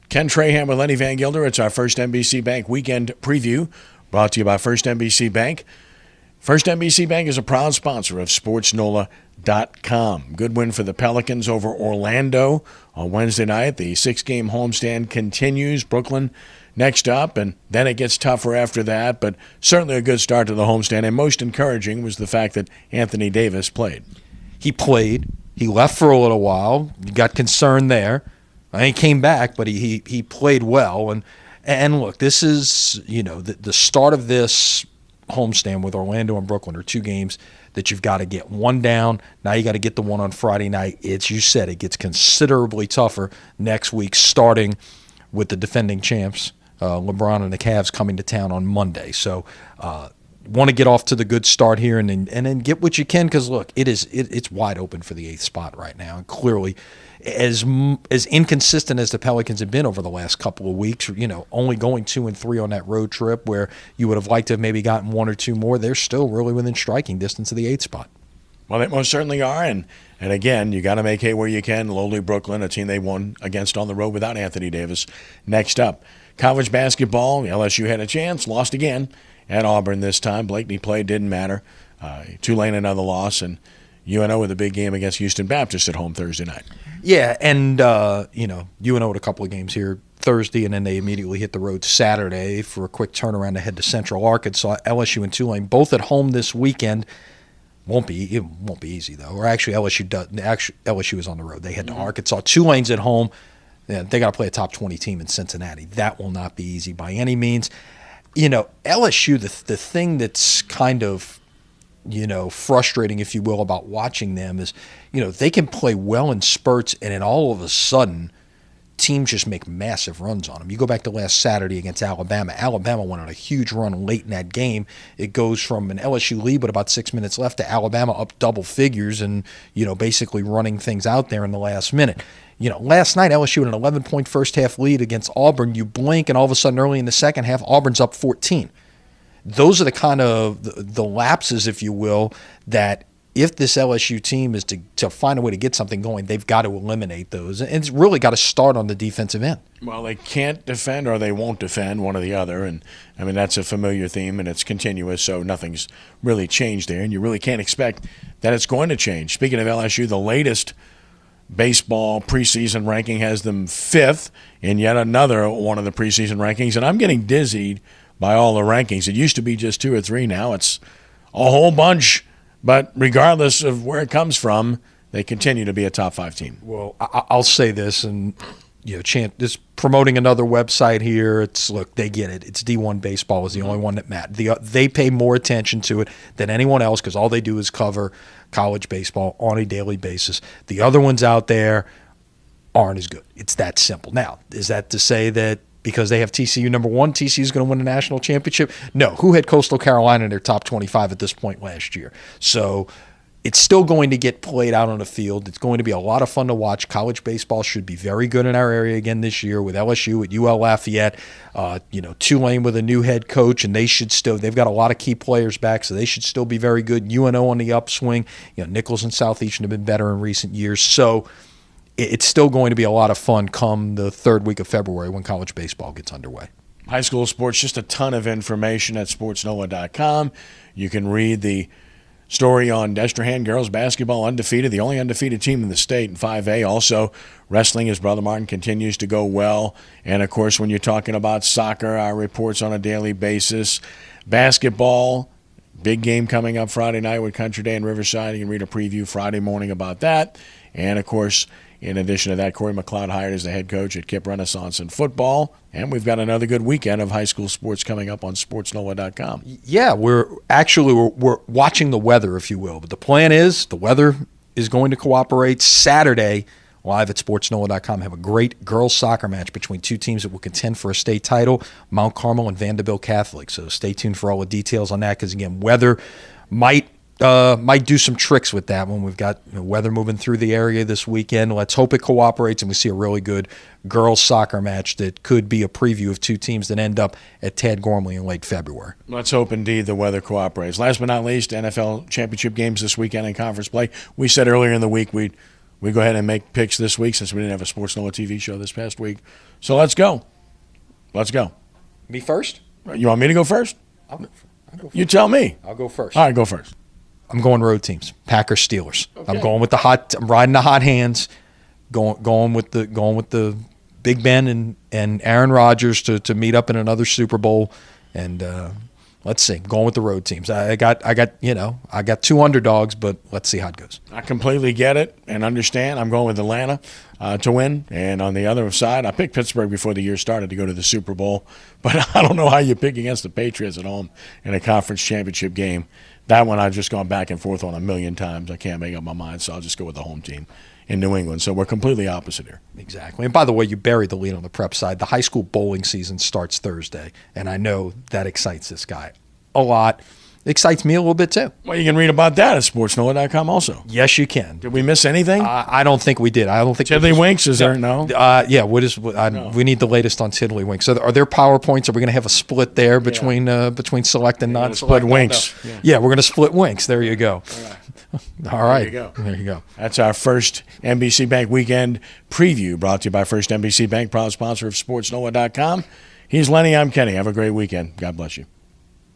Ken Trahan with Lenny Vangilder. It's our First NBC Bank weekend preview, brought to you by First NBC Bank. First NBC Bank is a proud sponsor of SportsNola.com. Good win for the Pelicans over Orlando on Wednesday night. The 6-game homestand continues. Brooklyn next up, and then it gets tougher after that, but certainly a good start to the homestand. And most encouraging was the fact that Anthony Davis played. He played. He left for a little while. You got concerned there. He came back, but he played well. And look, this is, the start of this homestand with Orlando and Brooklyn are 2 games that you've got to get. One down. Now you got to get the one on Friday night. You said it gets considerably tougher next week, starting with the defending champs, LeBron and the Cavs, coming to town on Monday. So want to get off to the good start here and then get what you can, because look, it's wide open for the 8th spot right now. And clearly, as inconsistent as the Pelicans have been over the last couple of weeks, only going 2-3 on that road trip where you would have liked to have maybe gotten 1 or 2 more, they're still really within striking distance of the 8th spot. Well, they most certainly are, and again, you got to make hay where you can. Lowly Brooklyn, a team they won against on the road without Anthony Davis. Next up, college basketball, LSU had a chance, lost again at Auburn this time. Blakeney played, didn't matter. Tulane another loss, and UNO with a big game against Houston Baptist at home Thursday night. Yeah, and UNO had a couple of games here Thursday, and then they immediately hit the road Saturday for a quick turnaround to head to Central Arkansas. LSU and Tulane both at home this weekend. It won't be easy though. Or actually, LSU is on the road. They head to Arkansas. Tulane's at home. Yeah, they got to play a top 20 team in Cincinnati. That will not be easy by any means. LSU, the thing that's kind of frustrating, if you will, about watching them is, they can play well in spurts, and then all of a sudden, teams just make massive runs on them. You go back to last Saturday against Alabama. Alabama went on a huge run late in that game. It goes from an LSU lead with about 6 minutes left to Alabama up double figures and, basically running things out there in the last minute. Last night, LSU had an 11-point first-half lead against Auburn. You blink, and all of a sudden, early in the second half, Auburn's up 14. Those are the kind of the lapses, if you will, that if this LSU team is to find a way to get something going, they've got to eliminate those. And it's really got to start on the defensive end. Well, they can't defend or they won't defend, one or the other. And, that's a familiar theme, and it's continuous, so nothing's really changed there. And you really can't expect that it's going to change. Speaking of LSU, the latest baseball preseason ranking has them 5th in yet another one of the preseason rankings. And I'm getting dizzied by all the rankings. It used to be just 2 or 3. Now it's a whole bunch. But regardless of where it comes from, they continue to be a top 5 team. Well, I'll say this, and this promoting another website here. Look, they get it. It's D1 baseball is the only one that matters. They pay more attention to it than anyone else because all they do is cover college baseball on a daily basis. The other ones out there aren't as good. It's that simple. Now, is that to say that because they have TCU number 1, TCU is going to win a national championship? No. Who had Coastal Carolina in their top 25 at this point last year? So it's still going to get played out on the field. It's going to be a lot of fun to watch. College baseball should be very good in our area again this year with LSU at UL Lafayette. Tulane with a new head coach, and they've got a lot of key players back, so they should still be very good. UNO on the upswing. Nichols and Southeastern have been better in recent years. So it's still going to be a lot of fun come the 3rd week of February when college baseball gets underway. High school sports, just a ton of information at SportsNola.com. You can read the story on Trahan girls basketball, undefeated, the only undefeated team in the state in 5A. Also, wrestling, as Brother Martin continues to go well. And, of course, when you're talking about soccer, our reports on a daily basis. Basketball, big game coming up Friday night with Country Day in Riverside. You can read a preview Friday morning about that. And, of course, in addition to that, Corey McLeod hired as the head coach at Kip Renaissance in football. And we've got another good weekend of high school sports coming up on SportsNola.com. Yeah, we're watching the weather, if you will. But the plan is the weather is going to cooperate. Saturday, live at SportsNola.com, have a great girls soccer match between 2 teams that will contend for a state title, Mount Carmel and Vanderbilt Catholic. So stay tuned for all the details on that because, again, weather might do some tricks with that one. We've got weather moving through the area this weekend. Let's hope it cooperates and we see a really good girls soccer match that could be a preview of 2 teams that end up at Tad Gormley in late February. Let's hope indeed the weather cooperates. Last but not least, NFL championship games this weekend in conference play. We said earlier in the week we'd we go ahead and make picks this week since we didn't have a Sports Noah TV show this past week. So let's go. Let's go. Me first? You want me to go first? I'll go first. You tell me. I'll go first. All right, go first. I'm going road teams. Packers, Steelers. Okay. I'm going with I'm riding the hot hands. Going with the Big Ben and Aaron Rodgers to meet up in another Super Bowl. And let's see. I'm going with the road teams. I got two underdogs, but let's see how it goes. I completely get it and understand. I'm going with Atlanta to win. And on the other side, I picked Pittsburgh before the year started to go to the Super Bowl. But I don't know how you pick against the Patriots at home in a conference championship game. That one I've just gone back and forth on a million times. I can't make up my mind, so I'll just go with the home team in New England. So we're completely opposite here. Exactly. And by the way, you buried the lead on the prep side. The high school bowling season starts Thursday, and I know that excites this guy a lot. It excites me a little bit too. Well, you can read about that at sportsnoah.com also. Yes, you can. Did we miss anything? I don't think we did. I don't think Tiddlywinks, is there? No? Yeah, we need the latest on Tiddlywinks. So are there PowerPoints? Are we going to have a split there between select and non-select? Split winks. Yeah, we're going to split winks. There you go. All right. There you go. That's our first NBC Bank Weekend preview, brought to you by First NBC Bank, proud sponsor of SportsNoah.com. He's Lenny. I'm Kenny. Have a great weekend. God bless you.